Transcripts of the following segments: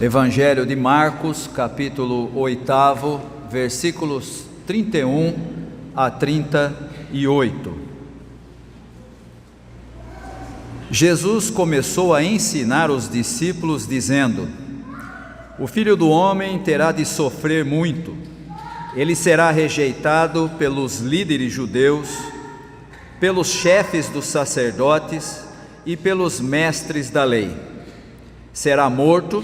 Evangelho de Marcos, capítulo 8, versículos 31 a 38. Jesus começou a ensinar os discípulos, dizendo: O Filho do Homem terá de sofrer muito. Ele será rejeitado pelos líderes judeus, pelos chefes dos sacerdotes e pelos mestres da lei. Será morto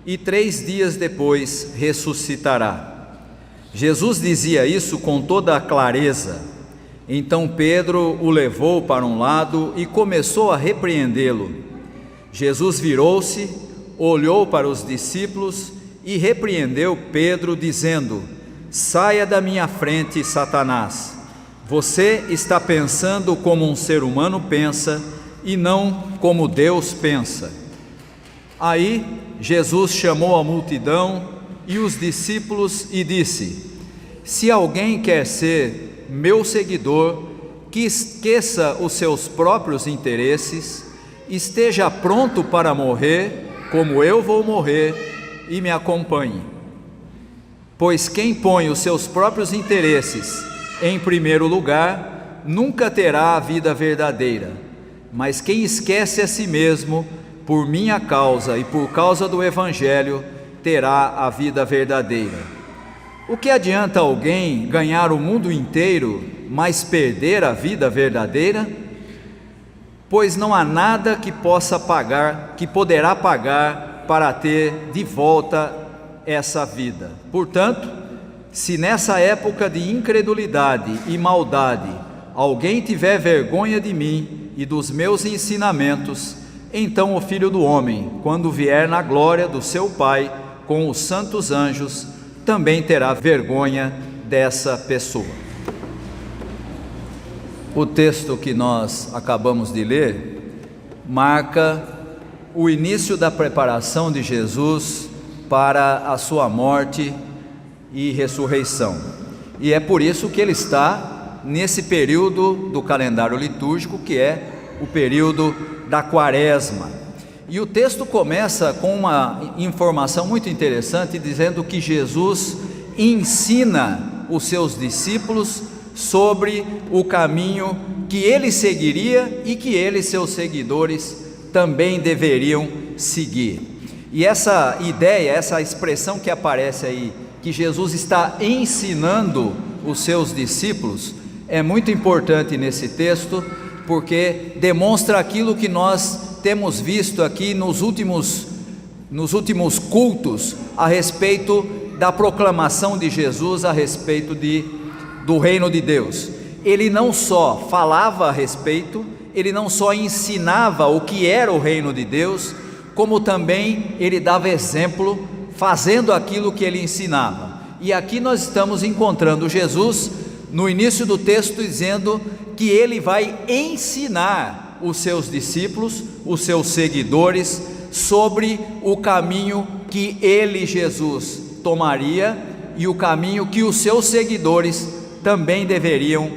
e 3 dias depois ressuscitará. Jesus dizia isso com toda a clareza. Então Pedro o levou para um lado e começou a repreendê-lo. Jesus virou-se, olhou para os discípulos e repreendeu Pedro, dizendo: Saia da minha frente, Satanás. Você está pensando como um ser humano pensa e não como Deus pensa. Aí Jesus chamou a multidão e os discípulos e disse: Se alguém quer ser meu seguidor, que esqueça os seus próprios interesses, esteja pronto para morrer, como eu vou morrer, e me acompanhe. Pois quem põe os seus próprios interesses em primeiro lugar, nunca terá a vida verdadeira. Mas quem esquece a si mesmo, por minha causa e por causa do Evangelho, terá a vida verdadeira. O que adianta alguém ganhar o mundo inteiro, mas perder a vida verdadeira? Pois não há nada que possa pagar, que poderá pagar para ter de volta essa vida. Portanto, se nessa época de incredulidade e maldade alguém tiver vergonha de mim e dos meus ensinamentos, então o Filho do Homem, quando vier na glória do seu Pai com os santos anjos, também terá vergonha dessa pessoa. O texto que nós acabamos de ler marca o início da preparação de Jesus para a sua morte e ressurreição. E é por isso que ele está nesse período do calendário litúrgico, que é o período da Quaresma. E o texto começa com uma informação muito interessante, dizendo que Jesus ensina os seus discípulos sobre o caminho que ele seguiria e que ele e seus seguidores também deveriam seguir. E essa ideia, essa expressão que aparece aí, que Jesus está ensinando os seus discípulos, é muito importante nesse texto, porque demonstra aquilo que nós temos visto aqui nos últimos cultos a respeito da proclamação de Jesus a respeito do reino de Deus. Ele não só falava a respeito, ele não só ensinava o que era o reino de Deus, como também ele dava exemplo fazendo aquilo que ele ensinava. E aqui nós estamos encontrando Jesus no início do texto dizendo que ele vai ensinar os seus discípulos, os seus seguidores, sobre o caminho que ele, Jesus, tomaria e o caminho que os seus seguidores também deveriam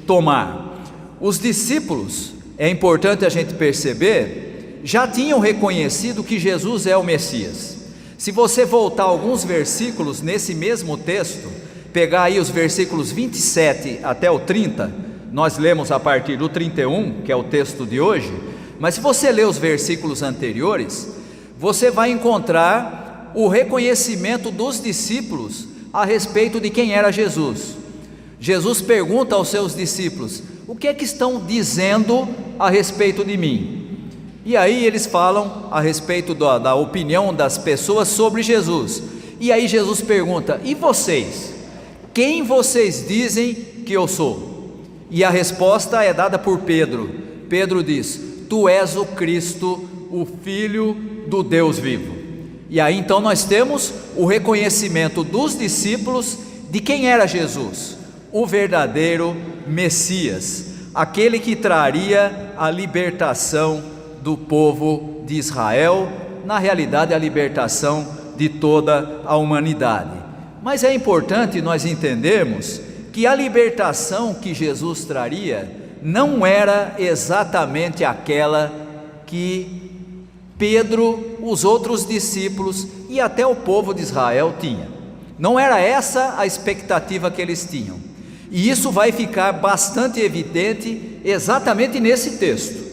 tomar. Os discípulos, é importante a gente perceber, já tinham reconhecido que Jesus é o Messias. Se você voltar alguns versículos nesse mesmo texto, pegar aí os versículos 27 até o 30, nós lemos a partir do 31, que é o texto de hoje, mas se você ler os versículos anteriores, você vai encontrar o reconhecimento dos discípulos a respeito de quem era Jesus. Jesus pergunta aos seus discípulos: o que é que estão dizendo a respeito de mim? E aí eles falam a respeito da opinião das pessoas sobre Jesus. E aí Jesus pergunta: e vocês? Quem vocês dizem que eu sou? E a resposta é dada por Pedro. Pedro diz: Tu és o Cristo, o Filho do Deus vivo. E aí então nós temos o reconhecimento dos discípulos de quem era Jesus, o verdadeiro Messias, aquele que traria a libertação do povo de Israel, na realidade a libertação de toda a humanidade. Mas é importante nós entendermos que a libertação que Jesus traria não era exatamente aquela que Pedro, os outros discípulos e até o povo de Israel tinha. Não era essa a expectativa que eles tinham, e isso vai ficar bastante evidente exatamente nesse texto.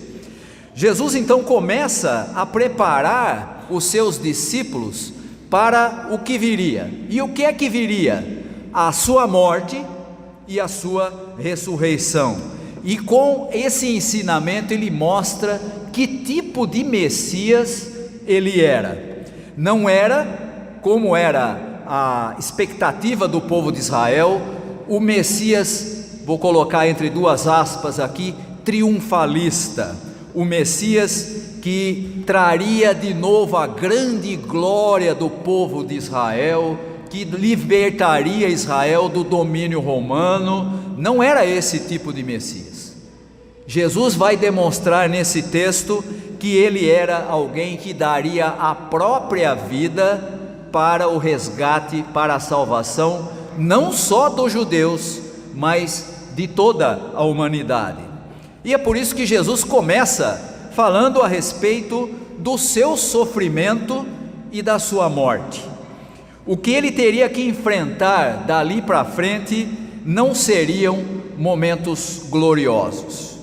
Jesus então começa a preparar os seus discípulos para o que viria. E o que é que viria? A sua morte e a sua ressurreição. E com esse ensinamento ele mostra que tipo de Messias ele era. Não era, como era a expectativa do povo de Israel, o Messias, vou colocar entre duas aspas aqui, triunfalista, o Messias que traria de novo a grande glória do povo de Israel, que libertaria Israel do domínio romano. Não era esse tipo de Messias. Jesus vai demonstrar nesse texto que ele era alguém que daria a própria vida para o resgate, para a salvação, não só dos judeus, mas de toda a humanidade. E é por isso que Jesus começa falando a respeito do seu sofrimento e da sua morte. O que ele teria que enfrentar dali para frente não seriam momentos gloriosos.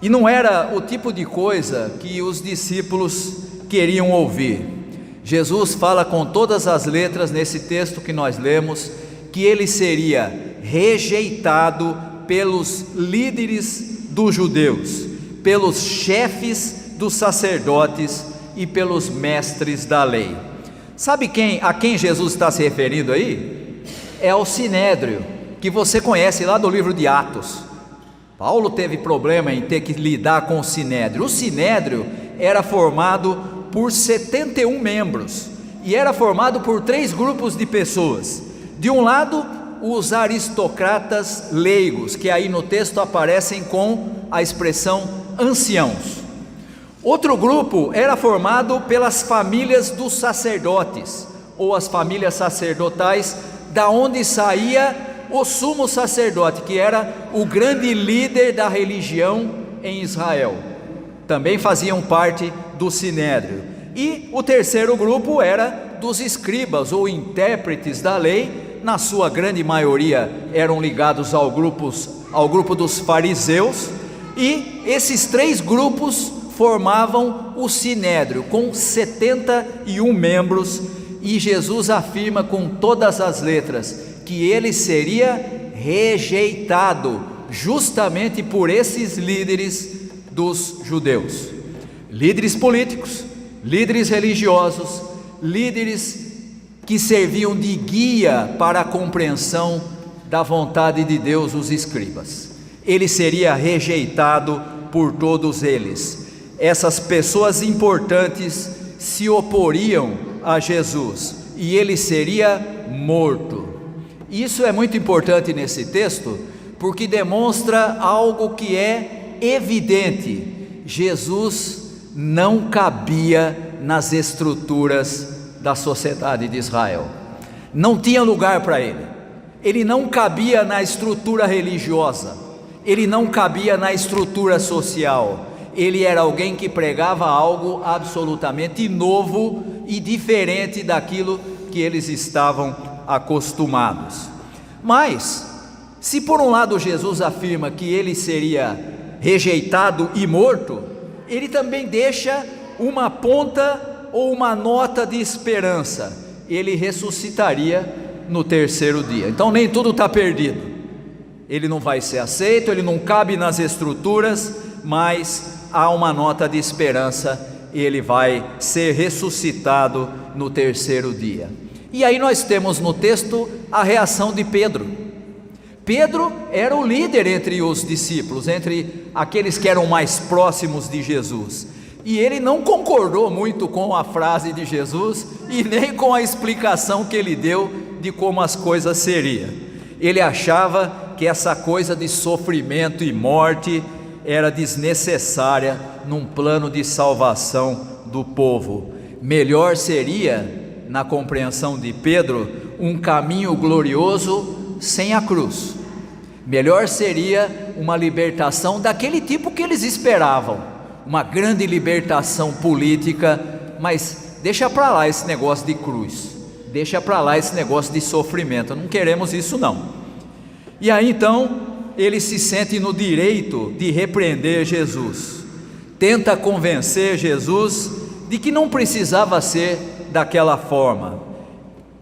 E não era o tipo de coisa que os discípulos queriam ouvir. Jesus fala com todas as letras nesse texto que nós lemos, que ele seria rejeitado pelos líderes dos judeus, pelos chefes dos sacerdotes e pelos mestres da lei. Sabe a quem Jesus está se referindo aí? É ao Sinédrio, que você conhece lá do livro de Atos. Paulo teve problema em ter que lidar com o Sinédrio. O Sinédrio era formado por 71 membros e era formado por 3 grupos de pessoas. De um lado, os aristocratas leigos, que aí no texto aparecem com a expressão anciãos. Outro grupo era formado pelas famílias dos sacerdotes, ou as famílias sacerdotais, da onde saía o sumo sacerdote, que era o grande líder da religião em Israel. Também faziam parte do Sinédrio. E o terceiro grupo era dos escribas ou intérpretes da lei, na sua grande maioria eram ligados ao grupo dos fariseus, e esses 3 grupos formavam o Sinédrio, com 71 membros, e Jesus afirma com todas as letras que ele seria rejeitado justamente por esses líderes dos judeus, líderes políticos, líderes religiosos, líderes que serviam de guia para a compreensão da vontade de Deus, os escribas. Ele seria rejeitado por todos eles. Essas pessoas importantes se oporiam a Jesus e ele seria morto. Isso é muito importante nesse texto, porque demonstra algo que é evidente: Jesus não cabia nas estruturas da sociedade de Israel, não tinha lugar para ele não cabia na estrutura religiosa, ele não cabia na estrutura social. Ele era alguém que pregava algo absolutamente novo e diferente daquilo que eles estavam acostumados. Mas, se por um lado Jesus afirma que ele seria rejeitado e morto, ele também deixa uma ponta ou uma nota de esperança: ele ressuscitaria no terceiro dia. Então nem tudo está perdido, ele não vai ser aceito, ele não cabe nas estruturas, mas há uma nota de esperança: ele vai ser ressuscitado no terceiro dia. E aí nós temos no texto a reação de Pedro. Pedro era o líder entre os discípulos, entre aqueles que eram mais próximos de Jesus, e ele não concordou muito com a frase de Jesus e nem com a explicação que ele deu de como as coisas seriam. Ele achava que essa coisa de sofrimento e morte era desnecessária num plano de salvação do povo. Melhor seria, na compreensão de Pedro, um caminho glorioso sem a cruz. Melhor seria uma libertação daquele tipo que eles esperavam, uma grande libertação política mas deixa para lá esse negócio de cruz, deixa para lá esse negócio de sofrimento, não queremos isso não. E aí então ele se sente no direito de repreender Jesus, tenta convencer Jesus de que não precisava ser daquela forma.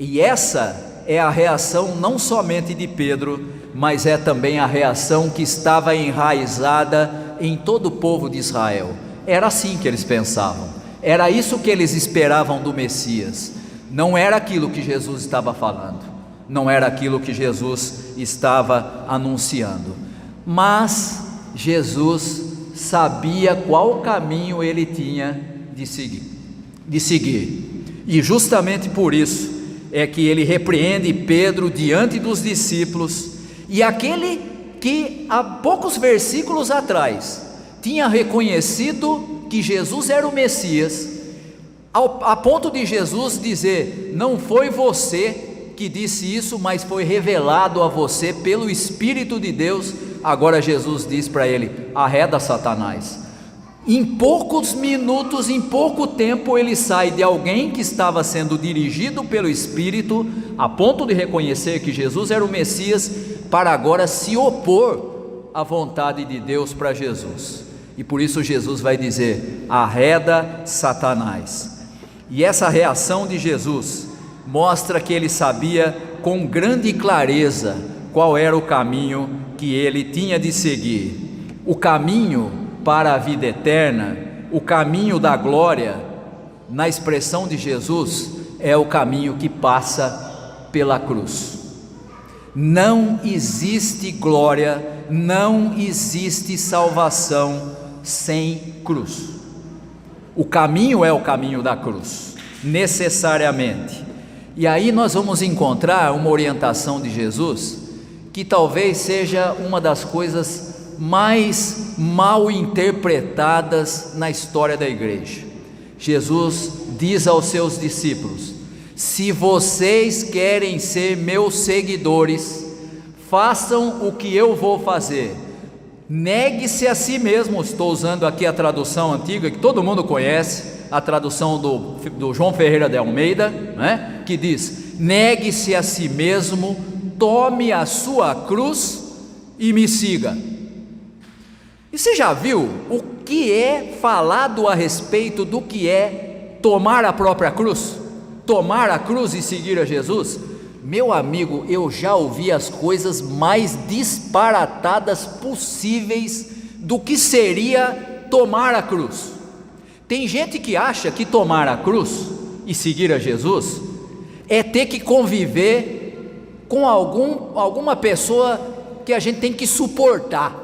E essa é a reação não somente de Pedro, mas é também a reação que estava enraizada em todo o povo de Israel. Era assim que eles pensavam, era isso que eles esperavam do Messias. Não era aquilo que Jesus estava falando, não era aquilo que Jesus estava anunciando, mas Jesus sabia qual caminho ele tinha de seguir, e justamente por isso é que ele repreende Pedro diante dos discípulos, e aquele que há poucos versículos atrás tinha reconhecido que Jesus era o Messias, a ponto de Jesus dizer: não foi você que disse isso, mas foi revelado a você pelo Espírito de Deus. Agora Jesus diz para ele: arreda Satanás. Em poucos minutos, em pouco tempo, ele sai de alguém que estava sendo dirigido pelo Espírito, a ponto de reconhecer que Jesus era o Messias, para agora se opor à vontade de Deus para Jesus. E por isso Jesus vai dizer: arreda Satanás. E essa reação de Jesus mostra que ele sabia com grande clareza qual era o caminho que ele tinha de seguir. O caminho para a vida eterna, o caminho da glória, na expressão de Jesus, é o caminho que passa pela cruz. Não existe glória, não existe salvação sem cruz. O caminho é o caminho da cruz, necessariamente. E aí nós vamos encontrar uma orientação de Jesus que talvez seja uma das coisas mais mal interpretadas na história da igreja. Jesus diz aos seus discípulos: se vocês querem ser meus seguidores, façam o que eu vou fazer. Negue-se a si mesmo. Estou usando aqui a tradução antiga que todo mundo conhece, a tradução do João Ferreira de Almeida, né? Que diz: negue-se a si mesmo, tome a sua cruz e me siga. E você já viu o que é falado a respeito do que é tomar a própria cruz? Tomar a cruz e seguir a Jesus? Meu amigo, eu já ouvi as coisas mais disparatadas possíveis do que seria tomar a cruz. Tem gente que acha que tomar a cruz e seguir a Jesus é ter que conviver com alguma pessoa que a gente tem que suportar.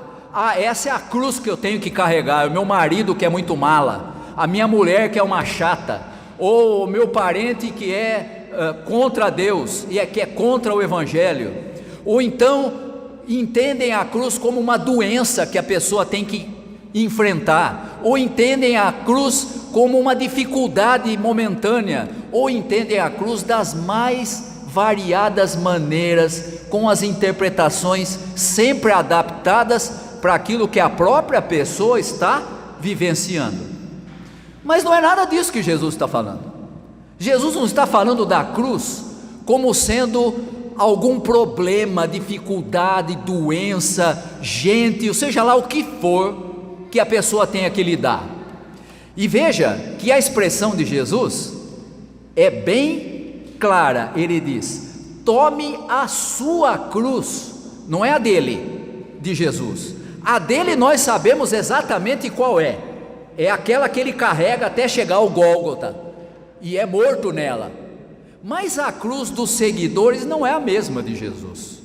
Essa é a cruz que eu tenho que carregar. O meu marido que é muito mala, a minha mulher que é uma chata, ou o meu parente que é contra Deus e que é contra o Evangelho. Ou então entendem a cruz como uma doença que a pessoa tem que enfrentar, ou entendem a cruz como uma dificuldade momentânea, ou entendem a cruz das mais variadas maneiras, com as interpretações sempre adaptadas para aquilo que a própria pessoa está vivenciando. Mas não é nada disso que Jesus está falando. Jesus não está falando da cruz como sendo algum problema, dificuldade, doença, gente, ou seja lá o que for que a pessoa tenha que lidar. E veja que a expressão de Jesus é bem clara. Ele diz: tome a sua cruz. Não é a dele, de Jesus. A dele nós sabemos exatamente qual é. É aquela que ele carrega até chegar ao Gólgota e é morto nela. Mas a cruz dos seguidores não é a mesma de Jesus.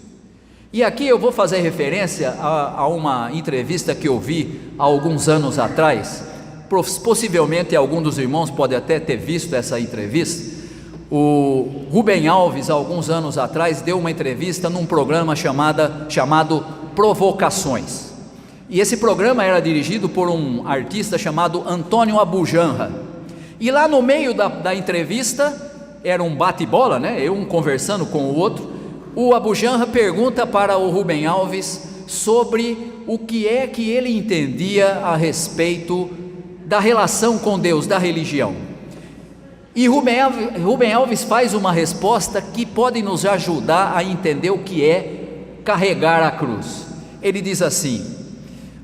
E aqui eu vou fazer referência a uma entrevista que eu vi há alguns anos atrás. Possivelmente algum dos irmãos pode até ter visto essa entrevista. O Rubem Alves, há alguns anos atrás, deu uma entrevista num programa chamado Provocações. E esse programa era dirigido por um artista chamado Antônio Abujanra. E lá no meio da entrevista, era um bate-bola, né? Um conversando com o outro. O Abujanra pergunta para o Rubem Alves sobre o que é que ele entendia a respeito da relação com Deus, da religião. E Rubem Alves faz uma resposta que pode nos ajudar a entender o que é carregar a cruz. Ele diz assim: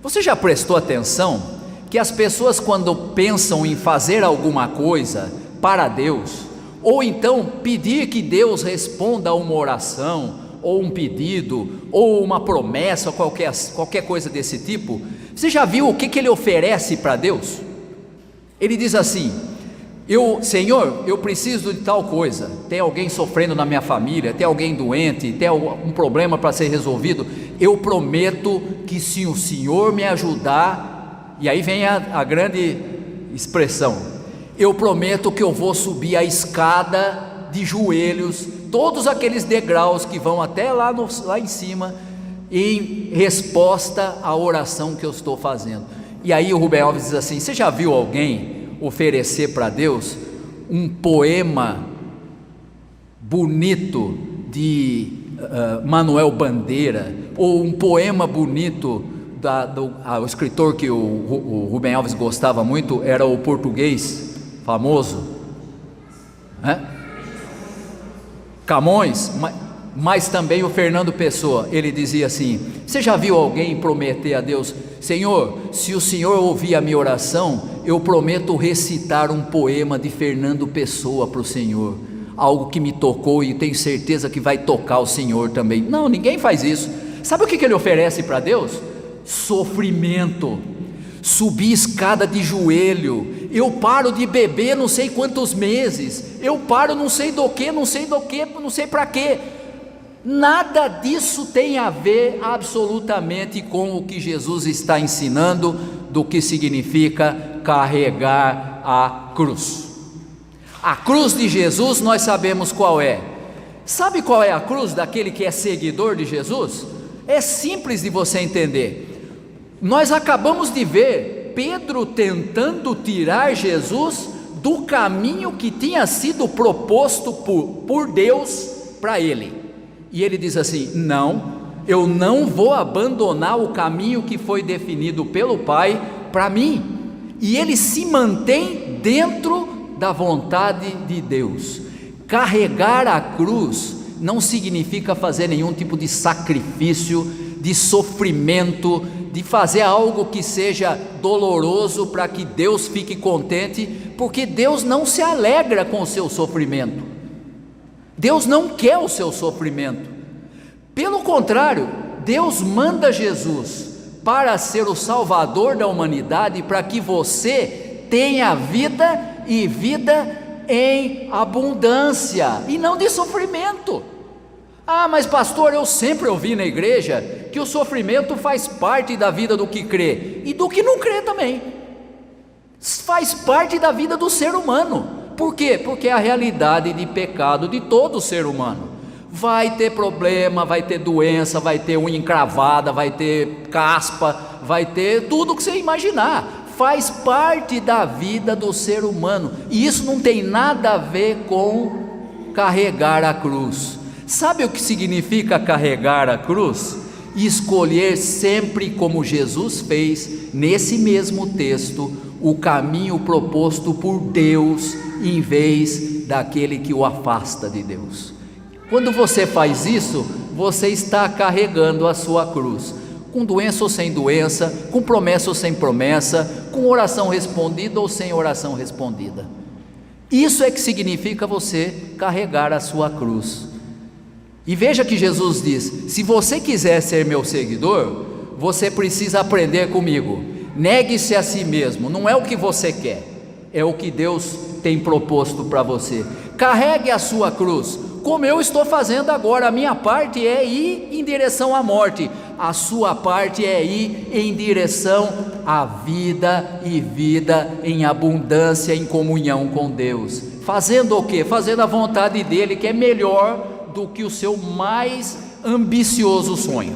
você já prestou atenção que as pessoas, quando pensam em fazer alguma coisa para Deus, ou então pedir que Deus responda a uma oração, ou um pedido, ou uma promessa, ou qualquer coisa desse tipo, você já viu o que ele oferece para Deus? Ele diz assim: Senhor, eu preciso de tal coisa, tem alguém sofrendo na minha família, tem alguém doente, tem um problema para ser resolvido, eu prometo que se o Senhor me ajudar, e aí vem a grande expressão, eu prometo que eu vou subir a escada de joelhos, todos aqueles degraus que vão até lá em cima, em resposta à oração que eu estou fazendo. E aí o Rubem Alves diz assim: você já viu alguém oferecer para Deus um poema bonito de Manuel Bandeira, ou um poema bonito o escritor que o Rubem Alves gostava muito era o português famoso, Camões, mas também o Fernando Pessoa. Ele dizia assim: você já viu alguém prometer a Deus: Senhor, se o Senhor ouvir a minha oração, eu prometo recitar um poema de Fernando Pessoa para o Senhor, algo que me tocou e tenho certeza que vai tocar o Senhor também. Não, ninguém faz isso. Sabe o que ele oferece para Deus? Sofrimento, subir escada de joelho, eu paro de beber não sei quantos meses, eu paro não sei do que, não sei para quê. Nada disso tem a ver absolutamente com o que Jesus está ensinando do que significa carregar a cruz. A cruz de Jesus nós sabemos qual é. Sabe qual é a cruz daquele que é seguidor de Jesus? É simples de você entender. Nós acabamos de ver Pedro tentando tirar Jesus do caminho que tinha sido proposto por Deus para ele. E ele diz assim: não, eu não vou abandonar o caminho que foi definido pelo Pai para mim. E ele se mantém dentro da vontade de Deus. Carregar a cruz não significa fazer nenhum tipo de sacrifício, de sofrimento, de fazer algo que seja doloroso para que Deus fique contente, porque Deus não se alegra com o seu sofrimento. Deus não quer o seu sofrimento. Pelo contrário, Deus manda Jesus para ser o Salvador da humanidade, para que você tenha vida e vida em abundância, e não de sofrimento. Ah, mas pastor, eu sempre ouvi na igreja que o sofrimento faz parte da vida do que crê, e do que não crê também, faz parte da vida do ser humano. Por quê? Porque é a realidade de pecado de todo ser humano. Vai ter problema, vai ter doença, vai ter unha encravada, vai ter caspa, vai ter tudo que você imaginar, faz parte da vida do ser humano, e isso não tem nada a ver com carregar a cruz. Sabe o que significa carregar a cruz? Escolher sempre, como Jesus fez nesse mesmo texto, o caminho proposto por Deus, em vez daquele que o afasta de Deus. Quando você faz isso, você está carregando a sua cruz, com doença ou sem doença, com promessa ou sem promessa, com oração respondida ou sem oração respondida. Isso é que significa você carregar a sua cruz. E veja que Jesus diz: se você quiser ser meu seguidor, você precisa aprender comigo. Negue-se a si mesmo, não é o que você quer, é o que Deus tem proposto para você. Carregue a sua cruz, como eu estou fazendo agora. A minha parte é ir em direção à morte, a sua parte é ir em direção à vida, e vida em abundância, em comunhão com Deus. Fazendo o quê? Fazendo a vontade dele, que é melhor do que o seu mais ambicioso sonho,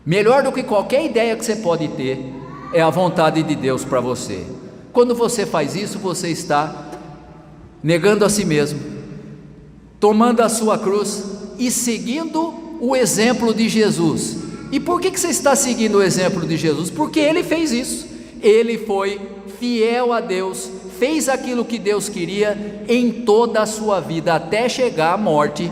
melhor do que qualquer ideia que você pode ter, é a vontade de Deus para você. Quando você faz isso, você está negando a si mesmo, tomando a sua cruz e seguindo o exemplo de Jesus. E por que você está seguindo o exemplo de Jesus? Porque ele fez isso. Ele foi fiel a Deus, fez aquilo que Deus queria em toda a sua vida, até chegar à morte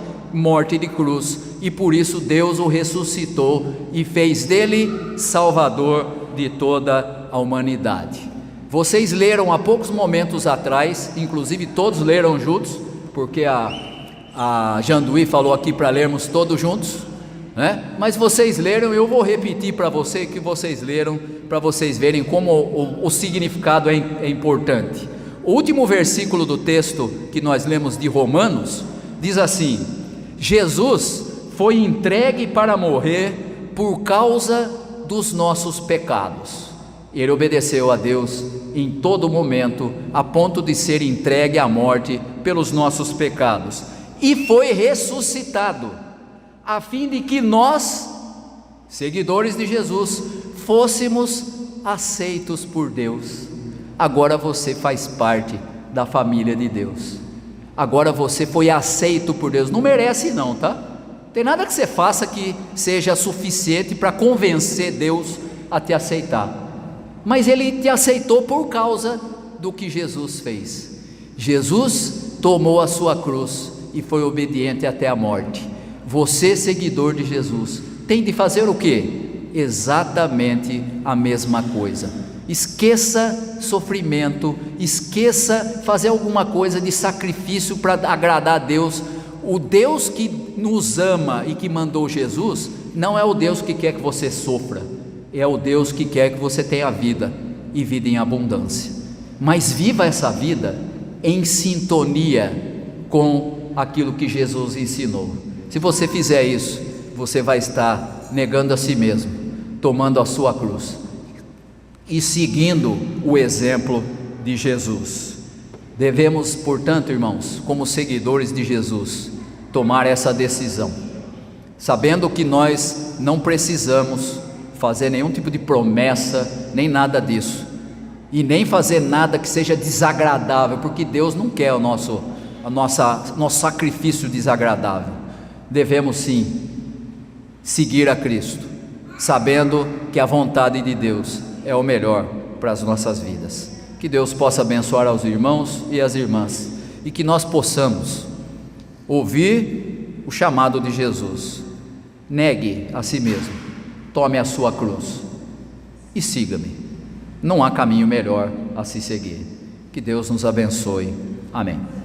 de cruz, e por isso Deus o ressuscitou e fez dele Salvador de toda a humanidade. Vocês leram há poucos momentos atrás, inclusive todos leram juntos, porque a Janduí falou aqui para lermos todos juntos, né? Mas vocês leram, eu vou repetir para você que vocês leram, para vocês verem como o significado é importante. O último versículo do texto que nós lemos de Romanos diz assim: Jesus foi entregue para morrer por causa dos nossos pecados. Ele obedeceu a Deus em todo momento, a ponto de ser entregue à morte pelos nossos pecados, e foi ressuscitado, a fim de que nós, seguidores de Jesus, fôssemos aceitos por Deus. Agora você faz parte da família de Deus. Agora você foi aceito por Deus. Não merece não, tá? Tem nada que você faça que seja suficiente para convencer Deus a te aceitar. Mas Ele te aceitou por causa do que Jesus fez. Jesus tomou a sua cruz e foi obediente até a morte. Você, seguidor de Jesus, tem de fazer o quê? Exatamente a mesma coisa. Esqueça sofrimento, esqueça fazer alguma coisa de sacrifício para agradar a Deus. O Deus que nos ama e que mandou Jesus não é o Deus que quer que você sofra, é o Deus que quer que você tenha vida, e vida em abundância. Mas viva essa vida em sintonia com aquilo que Jesus ensinou. Se você fizer isso, você vai estar negando a si mesmo, tomando a sua cruz e seguindo o exemplo de Jesus. Devemos, portanto, irmãos, como seguidores de Jesus, tomar essa decisão, sabendo que nós não precisamos fazer nenhum tipo de promessa, nem nada disso, e nem fazer nada que seja desagradável, porque Deus não quer o nosso sacrifício desagradável. Devemos sim seguir a Cristo, sabendo que a vontade de Deus é o melhor para as nossas vidas. Que Deus possa abençoar aos irmãos e às irmãs, e que nós possamos ouvir o chamado de Jesus: negue a si mesmo, tome a sua cruz e siga-me. Não há caminho melhor a se seguir. Que Deus nos abençoe. Amém.